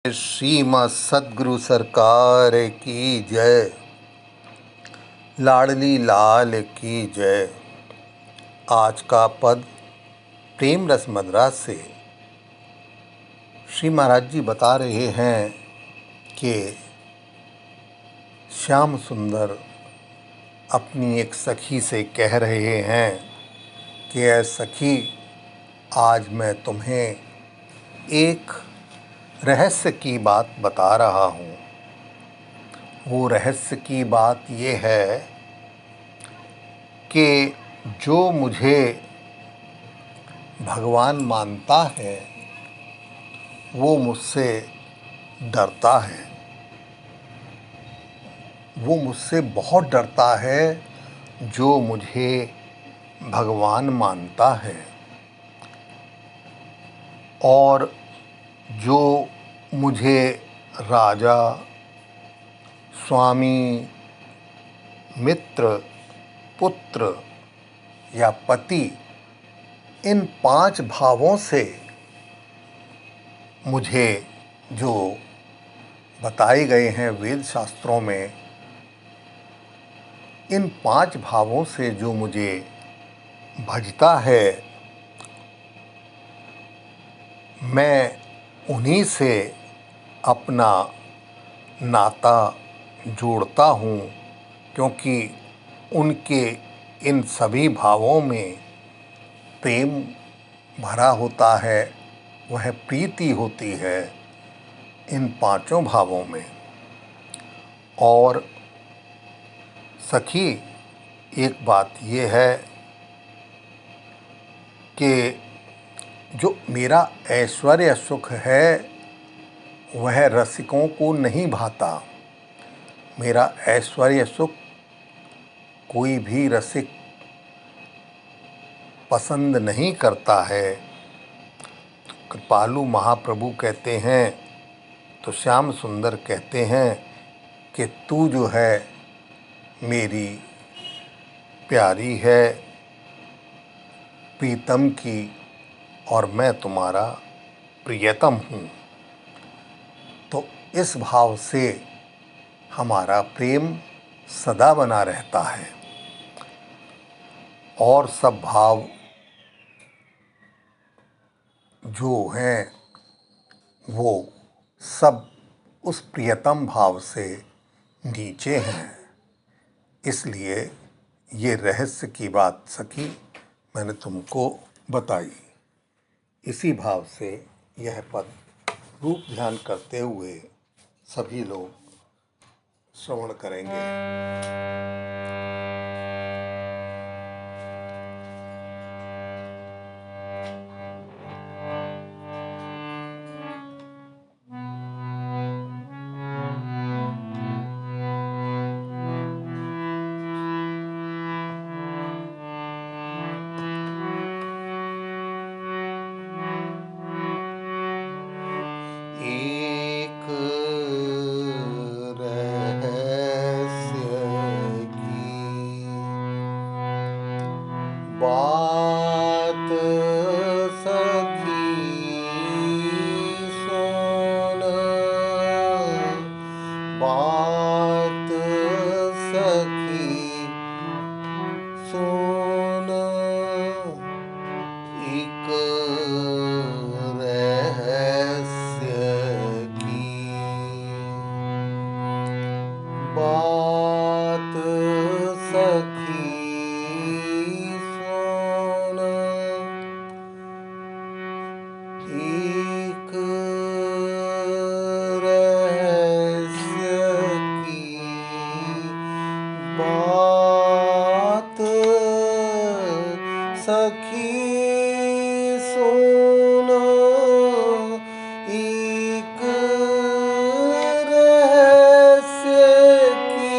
श्रीमद् सद्गुरु सरकार की जय। लाडली लाल की जय। आज का पद प्रेम रस मद्रास से श्री महाराज जी बता रहे हैं कि श्याम सुंदर अपनी एक सखी से कह रहे हैं कि ऐ सखी, आज मैं तुम्हें एक रहस्य की बात बता रहा हूँ। वो रहस्य की बात ये है कि जो मुझे भगवान मानता है वो मुझसे डरता है। वो मुझसे बहुत डरता है जो मुझे भगवान मानता है। और जो मुझे राजा, स्वामी, मित्र, पुत्र या पति, इन 5 भावों से मुझे जो बताए गए हैं वेद शास्त्रों में, इन 5 भावों से जो मुझे भजता है, मैं उन्हीं से अपना नाता जोड़ता हूँ, क्योंकि उनके इन सभी भावों में प्रेम भरा होता है। वह प्रीति होती है इन 5 भावों में। और सखी, एक बात ये है कि जो मेरा ऐश्वर्य सुख है वह रसिकों को नहीं भाता। मेरा ऐश्वर्य सुख कोई भी रसिक पसंद नहीं करता है। कृपालु महाप्रभु कहते हैं तो श्याम सुंदर कहते हैं कि तू जो है मेरी प्यारी है, प्रीतम की, और मैं तुम्हारा प्रियतम हूँ। तो इस भाव से हमारा प्रेम सदा बना रहता है। और सब भाव जो हैं वो सब उस प्रियतम भाव से नीचे हैं। इसलिए ये रहस्य की बात सखी मैंने तुमको बताई। इसी भाव से यह पद रूप ध्यान करते हुए सभी लोग श्रवण करेंगे। एक रहस्य की बात सखी सुन, बात सखी सुन। एक रहस्य की बात सखी सुन। एक रहस्य की बात सखी सुन। एक रहस्य की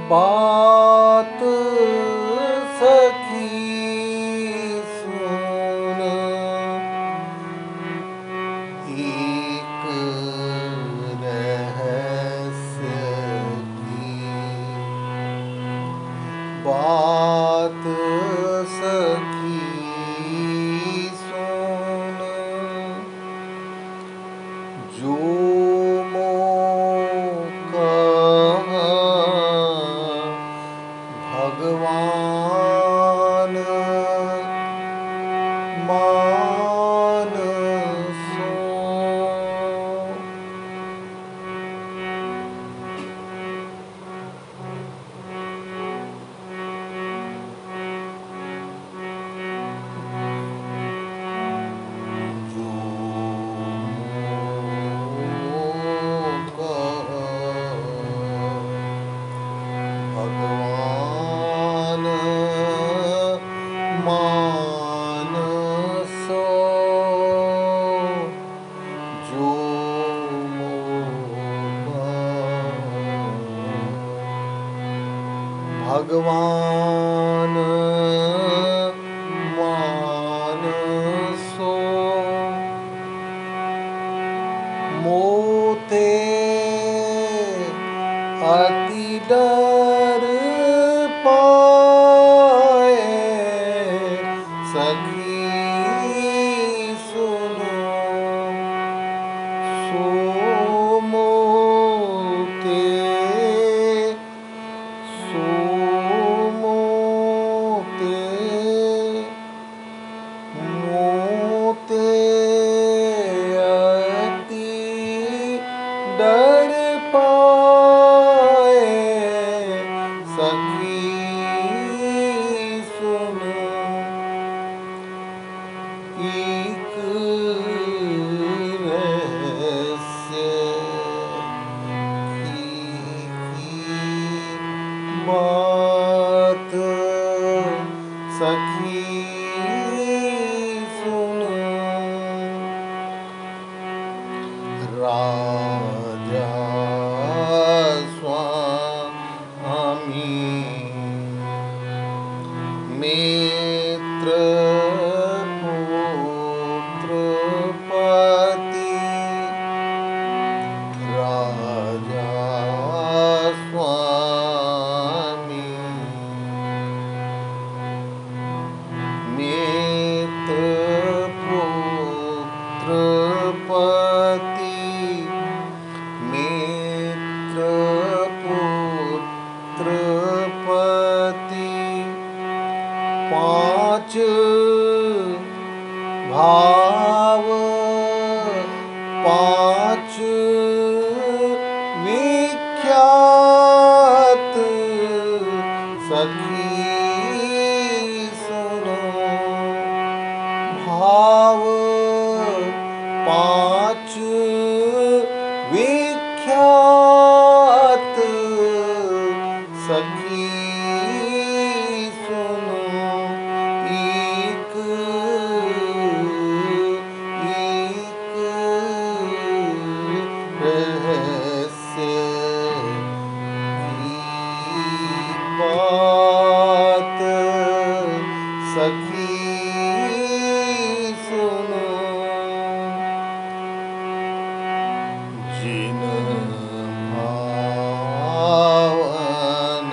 बात सखी सुन। एक रहस्य की बात सखी सुन। जो मोका भगवान मानसो। भगवान मानसो जो मोका भगवान मानसो मोते अति डर पाए सखी सुनो सो मोते मोते अति डर पाए सखी सुनो। एक रहस्य की बात सखी सुनो। राजा स्वामी मित्र पुत्र पति राजा स्वामी मित्र पुत्र पति मित्र पुत्र पति पांच भाव पांच विख्यात सखी सुनो। भाव पांच विख्यात सखी सुनो। एक रहस्य की बात सखी सुनो। जिन भावन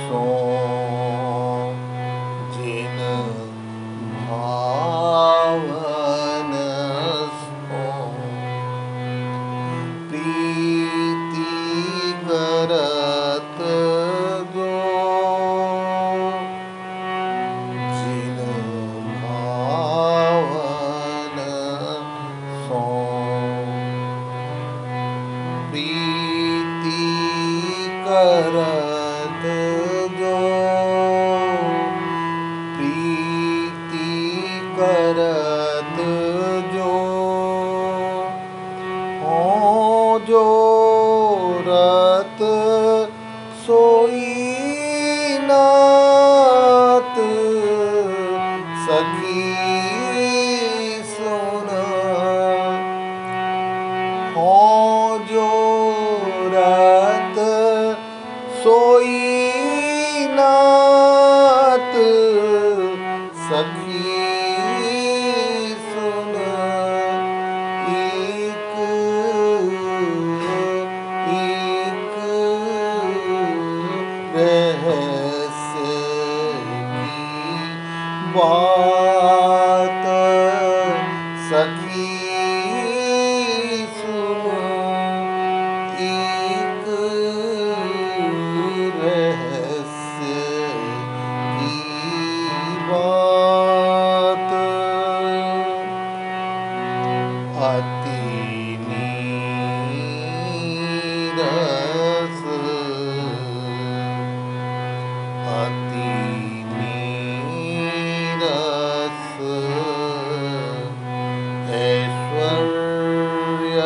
सो जिन भावन सो प्रीति करत जो जिन भावन सो प्रीति करत जो प्रीति करत जो हो जो रत सोई नात सखी सुना। हो जो रत सो अति नीरस अति नीरस ऐश्वर्य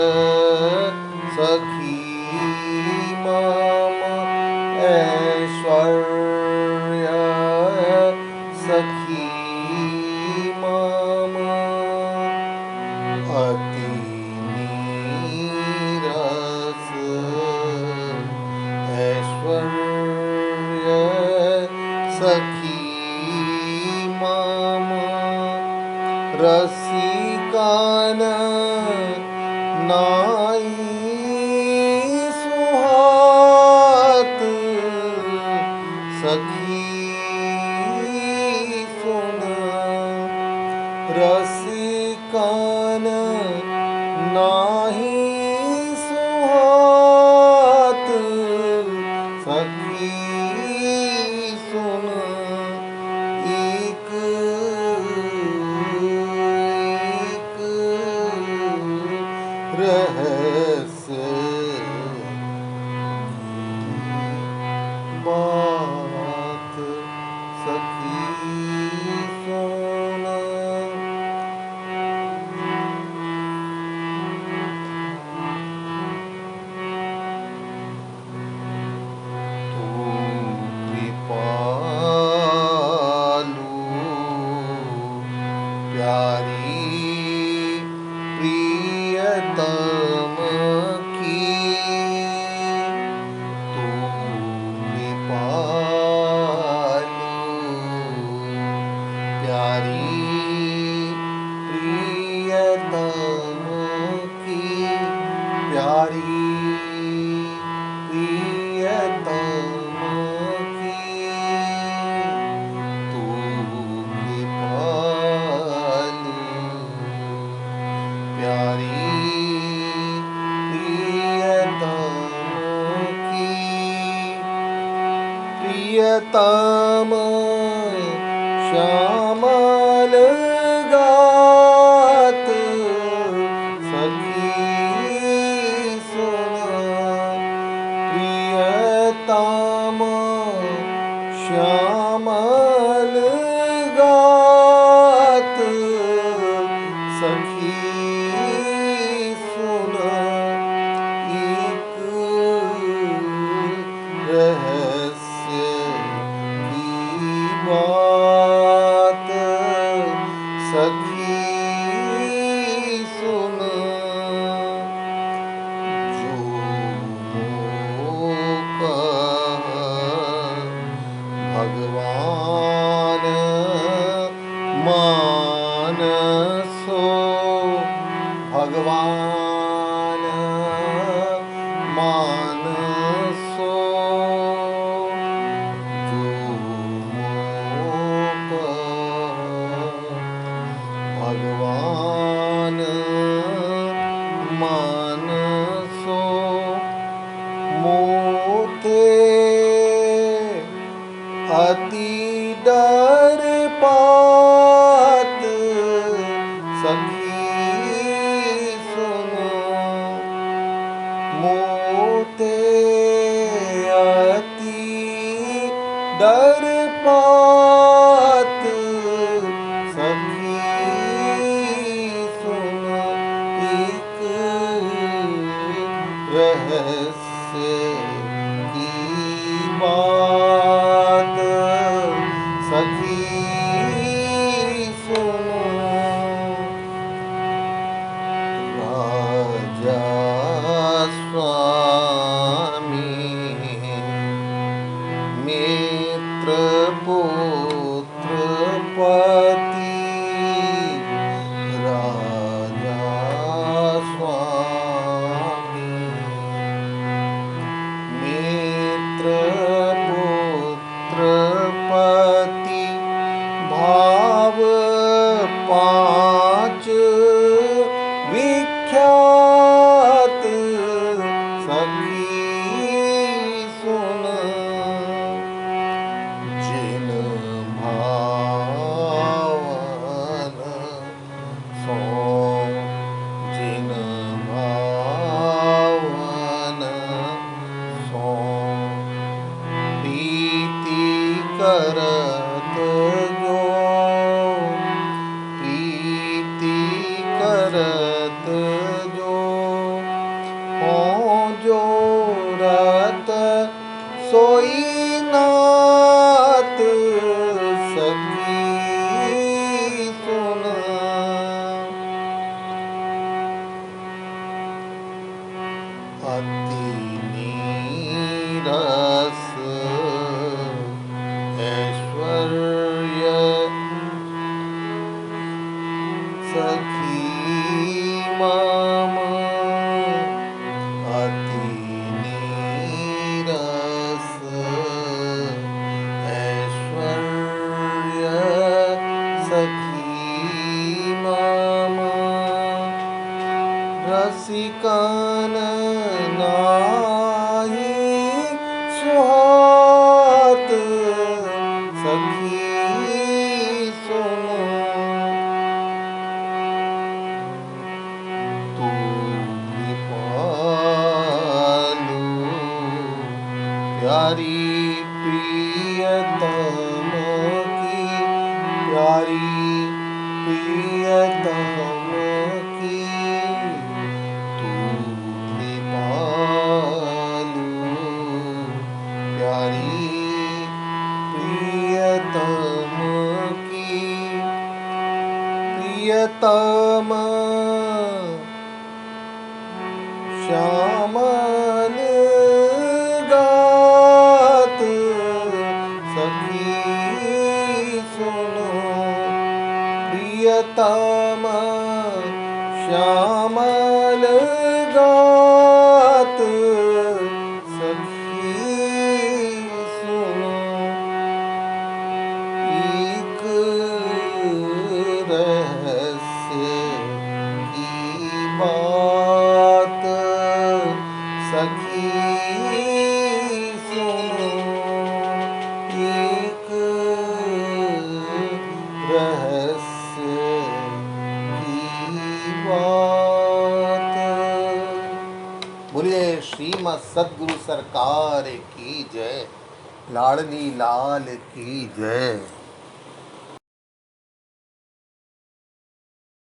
सखी मम ऐश्वर्य सखी मम अति नीरस ऐश्वर्य सखी मम रसिकन नाई सुहात सखी सुन रसिकन नाही सुहात सखी सुन एक रहस्य बात सखी सुन प्यारी प्रियतम की तू कृपालु प्यारी प्रियतम की प्यारी प्रियतम की तू प्यारी प्रियतम की प्रियतम श्यामल गात सखी सुन प्रियतम श्यामल गात सखी सुन एक रहस्य की बात सखी सुन जो भगवान मानसो भगवान मानसो जो भगवान मानसो मोते अति डर पात सखी सुन मोते अति डर पात सखी सुन एक रहस्य की बात सखी सुनो राजा स्वामी मित्र पुत्र पति राजा स्वामी मित्र पुत्र पति भाव पांच विख्यात सखी सुन जिन भावन सो जो हो जो रत सोई नात सखी सुन। अति नीरस ऐश्वर्य सखी मम। अति नीरस ऐश्वर्य सखी मम। रसिकन नाही सुहात सखी सुन। तू कृपालु प्यारी प्रियतम की प्यारी प्रियतम की। तू कृपालु प्यारी प्रियतम की। प्रियतम श्यामल गात सखी सुनो। प्रियतम श्यामल गात सखी सुनो। एक रहस्य की बात सखी सुनो। एक रहस्य की बात। बोलिए श्रीमद् सद्गुरु सरकार की जय। लाडली लाल की जय।